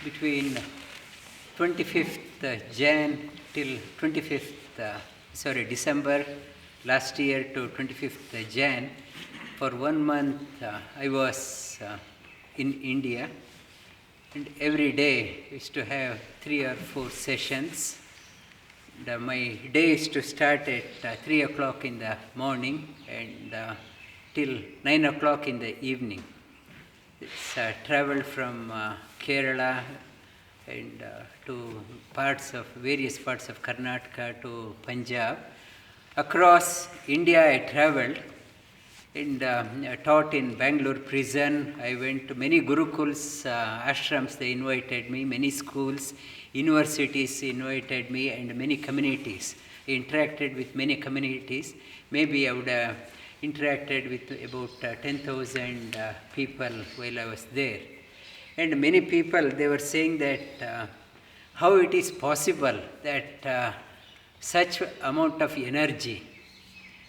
between 25th Jan till December last year to 25th Jan, for 1 month I was in India, and every day I used to have 3 or 4 sessions. And, my day is to start at 3 o'clock in the morning and till 9 o'clock in the evening. It's traveled from Kerala and to various parts of Karnataka to Punjab. Across India I traveled and taught in Bangalore prison. I went to many gurukuls, ashrams, they invited me, many schools, universities invited me, and many communities. I interacted with many communities. Maybe I would have interacted with about 10,000 people while I was there. And many people, they were saying that how it is possible that such amount of energy,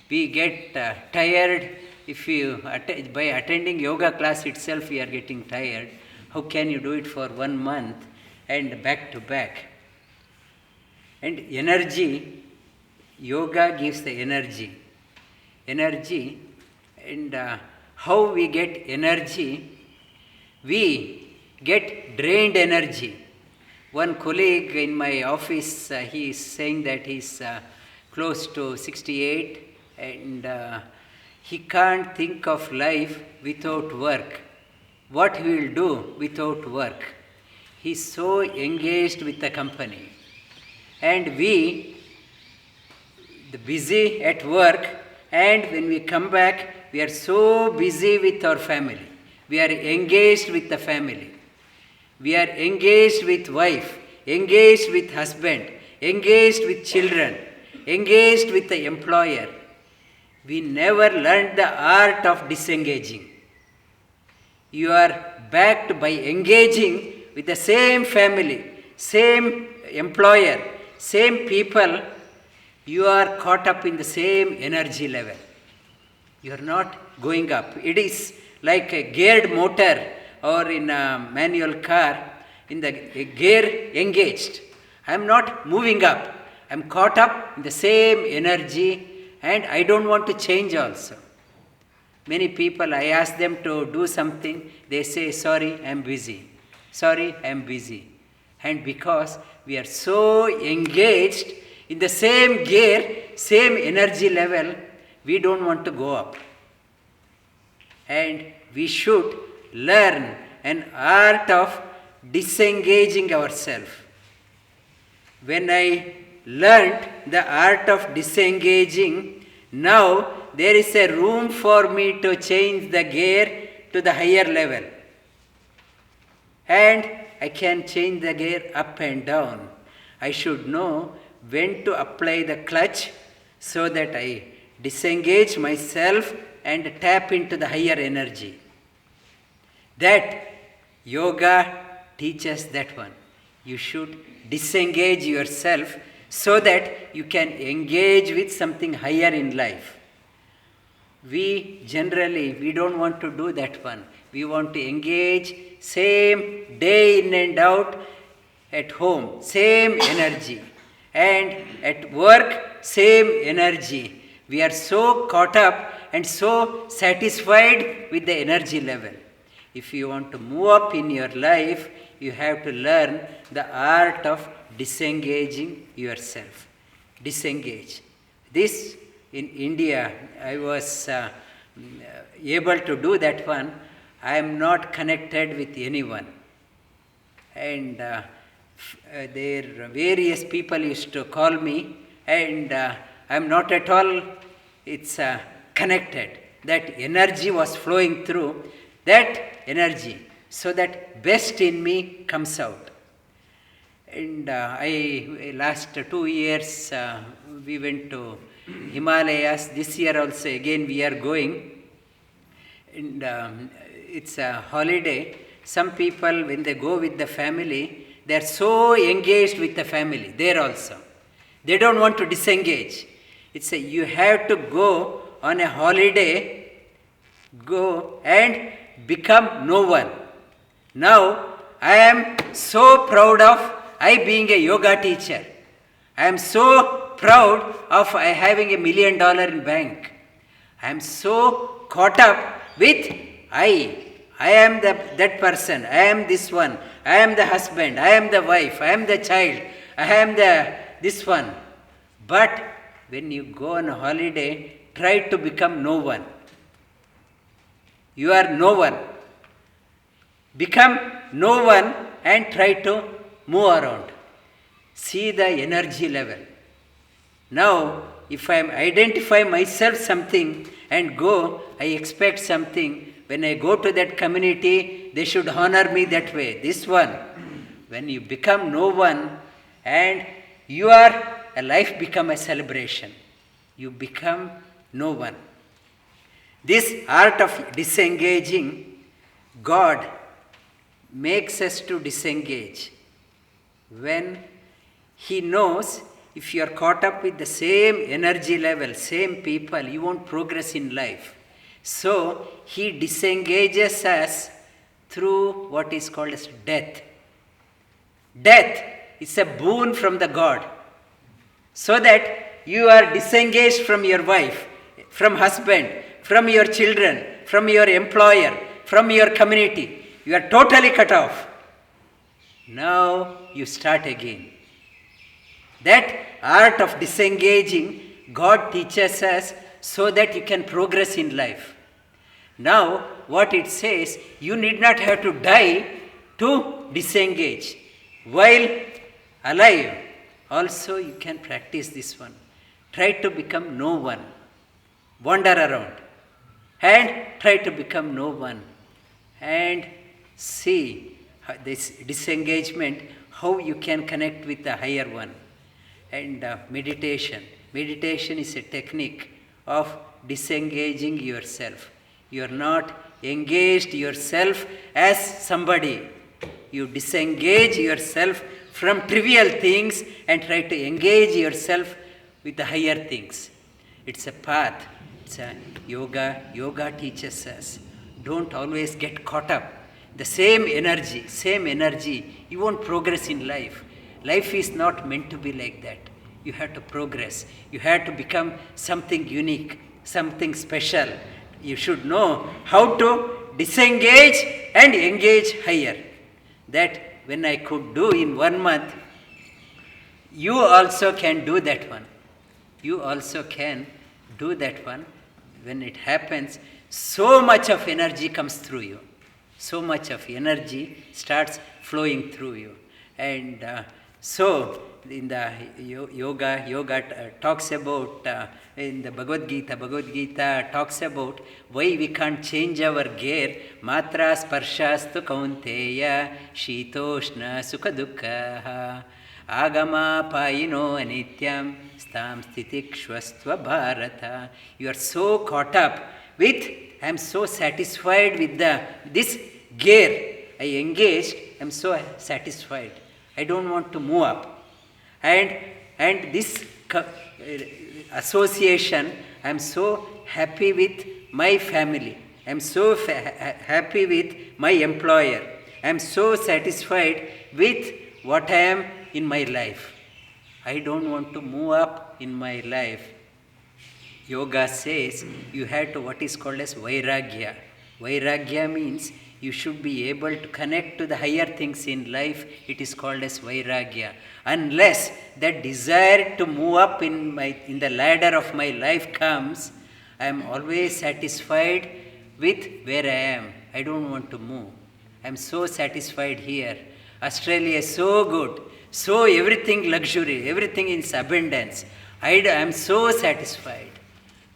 we get tired if you, by attending yoga class itself we are getting tired. How can you do it for 1 month and back to back? And energy, yoga gives the energy, and how we get energy? We get drained energy. One colleague in my office, he is saying that he is close to 68 and he can't think of life without work. What he will do without work? He is so engaged with the company. And we, the busy at work, and when we come back, we are so busy with our family. We are engaged with the family. We are engaged with wife, engaged with husband, engaged with children, engaged with the employer. We never learned the art of disengaging. You are backed by engaging with the same family, same employer, same people. You are caught up in the same energy level. You are not going up. It is like a geared motor or in a manual car, in the gear engaged. I am not moving up. I am caught up in the same energy and I don't want to change also. Many people, I ask them to do something, they say, sorry, I am busy. Sorry, I am busy. And because we are so engaged in the same gear, same energy level, we don't want to go up. And we should learn an art of disengaging ourselves. When I learned the art of disengaging, now there is a room for me to change the gear to the higher level. And I can change the gear up and down. I should know when to apply the clutch so that I disengage myself and tap into the higher energy. That yoga teaches that one. You should disengage yourself so that you can engage with something higher in life. We don't want to do that one. We want to engage same day in and out at home, same energy. And at work, same energy. We are so caught up and so satisfied with the energy level. If you want to move up in your life, you have to learn the art of disengaging yourself. Disengage. This in India, I was able to do that one. I am not connected with anyone. And there various people used to call me, and I am not at all, it's connected. That energy was flowing through, that energy, so that best in me comes out. And last 2 years, we went to Himalayas. This year also again we are going. And it's a holiday. Some people, when they go with the family, they are so engaged with the family there also. They don't want to disengage. You have to go on a holiday, go and become no one. Now I am so proud of I being a yoga teacher. I am so proud of I having $1 million in bank. I am so caught up with I. I am that person. I am this one. I am the husband. I am the wife. I am the child. I am this one. But when you go on a holiday, try to become no one. You are no one. Become no one and try to move around. See the energy level. Now, if I identify myself something and go, I expect something. When I go to that community, they should honor me that way. This one. When you become no one and your life become a celebration. You become no one. This art of disengaging, God makes us to disengage. When He knows if you are caught up with the same energy level, same people, you won't progress in life. So He disengages us through what is called as death. Death is a boon from the God. So that you are disengaged from your wife, from husband, from your children, from your employer, from your community. You are totally cut off. Now you start again. That art of disengaging, God teaches us so that you can progress in life. Now, what it says, you need not have to die to disengage. While alive, also you can practice this one. Try to become no one. Wander around. And try to become no one. And see this disengagement, how you can connect with the higher one. And meditation. Meditation is a technique of disengaging yourself. You are not engaged yourself as somebody. You disengage yourself from trivial things and try to engage yourself with the higher things. It's a path. It's a yoga. Yoga teaches us. Don't always get caught up. The same energy, you won't progress in life. Life is not meant to be like that. You have to progress. You have to become something unique, something special. You should know how to disengage and engage higher. That when I could do in 1 month, you also can do that one. You also can do that one. When it happens, so much of energy comes through you. So much of energy starts flowing through you. And so, in the yoga talks about, in the Bhagavad Gita talks about why we can't change our gear. Matra sparshastu kaunteya shitoshna sukha dukkha agama payino anityam stam stitikshvastva bharata. You are so caught up with, I am so satisfied with this gear. I engaged, I am so satisfied. I don't want to move up. And this association, I am so happy with my family. I am so happy with my employer. I am so satisfied with what I am in my life. I don't want to move up in my life. Yoga says you have to what is called as vairagya. Vairagya means you should be able to connect to the higher things in life. It is called as vairagya. Unless that desire to move up in the ladder of my life comes, I am always satisfied with where I am. I don't want to move. I am so satisfied here. Australia is so good. So everything luxury, everything is abundance. I am so satisfied.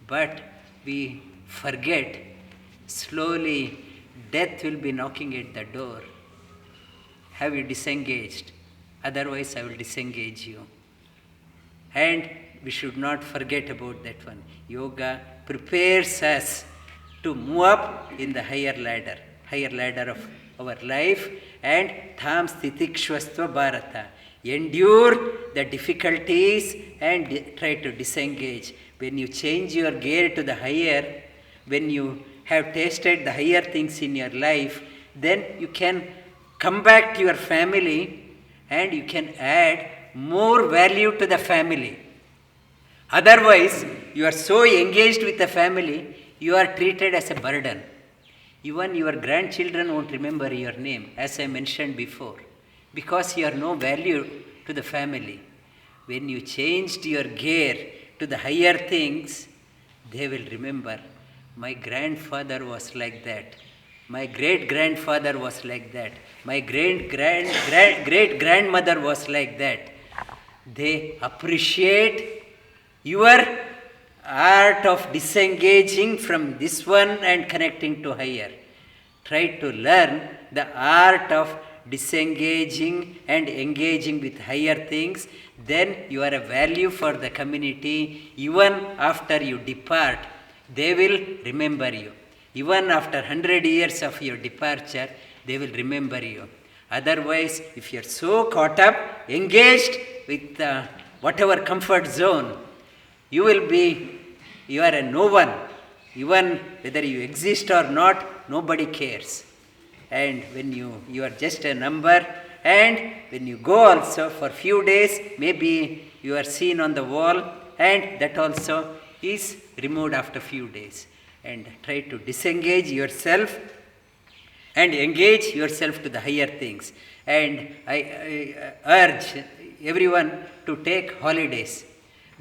But we forget, slowly death will be knocking at the door. Have you disengaged? Otherwise I will disengage you. And we should not forget about that one. Yoga prepares us to move up in the higher ladder of our life, and tham stitikshvastva bharata. Endure the difficulties and try to disengage. When you change your gear to the higher, when you have tasted the higher things in your life, then you can come back to your family and you can add more value to the family. Otherwise, you are so engaged with the family, you are treated as a burden. Even your grandchildren won't remember your name, as I mentioned before, because you are no value to the family. When you changed your gear to the higher things, they will remember, my grandfather was like that. My great-grandfather was like that. My great-grandmother was like that. They appreciate your art of disengaging from this one and connecting to higher. Try to learn the art of disengaging and engaging with higher things. Then you are a value for the community. Even after you depart, they will remember you. Even after 100 years of your departure, they will remember you. Otherwise, if you are so caught up, engaged with whatever comfort zone, you are a no one. Even whether you exist or not, nobody cares. And when you are just a number, and when you go also for few days, maybe you are seen on the wall, and that also is removed after few days. And try to disengage yourself and engage yourself to the higher things. And I urge everyone to take holidays.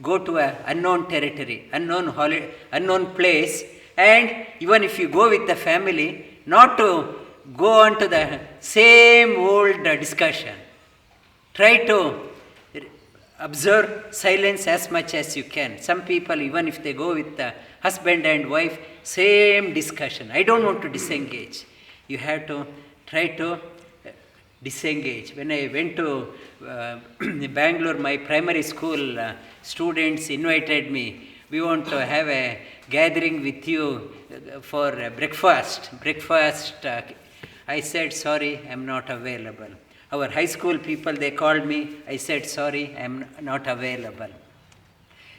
Go to an unknown territory, unknown place, and even if you go with the family, not to go on to the same old discussion. Try to observe silence as much as you can. Some people, even if they go with the husband and wife, same discussion. I don't want to disengage. You have to try to disengage. When I went to Bangalore, my primary school students invited me. We want to have a gathering with you for breakfast. I said, sorry, I am not available. Our high school people, they called me. I said, sorry, I am not available.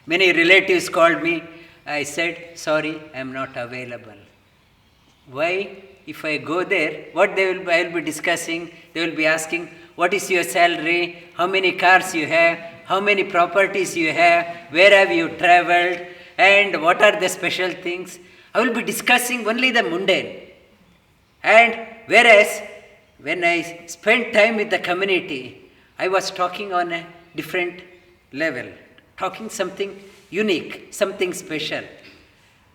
Many relatives called me. I said, sorry, I am not available. Why? If I go there, what I will be discussing? They will be asking, what is your salary? How many cars you have? How many properties you have? Where have you traveled? And what are the special things? I will be discussing only the mundane. And whereas, when I spent time with the community, I was talking on a different level, talking something unique, something special.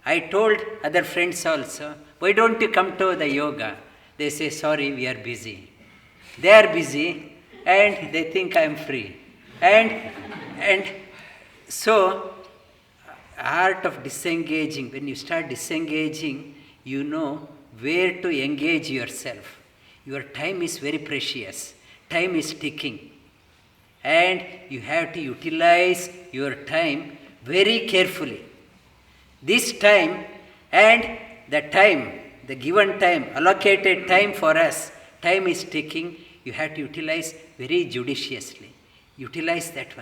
I told other friends also, why don't you come to the yoga? They say, sorry, we are busy. They are busy and they think I am free. And so, art of disengaging, when you start disengaging, you know where to engage yourself. Your time is very precious. Time is ticking. And you have to utilize your time very carefully. This time and the given time, allocated time for us, time is ticking. You have to utilize very judiciously. Utilize that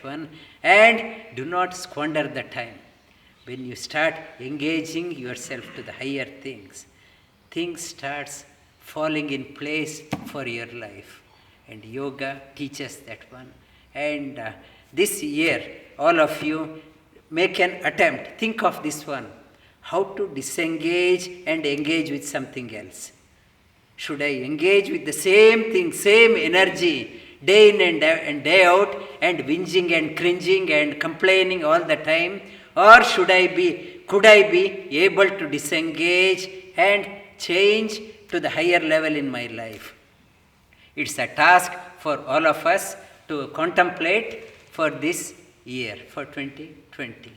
one, and do not squander the time. When you start engaging yourself to the higher things starts falling in place for your life. And yoga teaches that one. And this year, all of you make an attempt. Think of this one. How to disengage and engage with something else. Should I engage with the same thing, same energy, day in and day out, and whinging and cringing and complaining all the time? Or could I be able to disengage and change to the higher level in my life? It's a task for all of us to contemplate for this year, for 2020.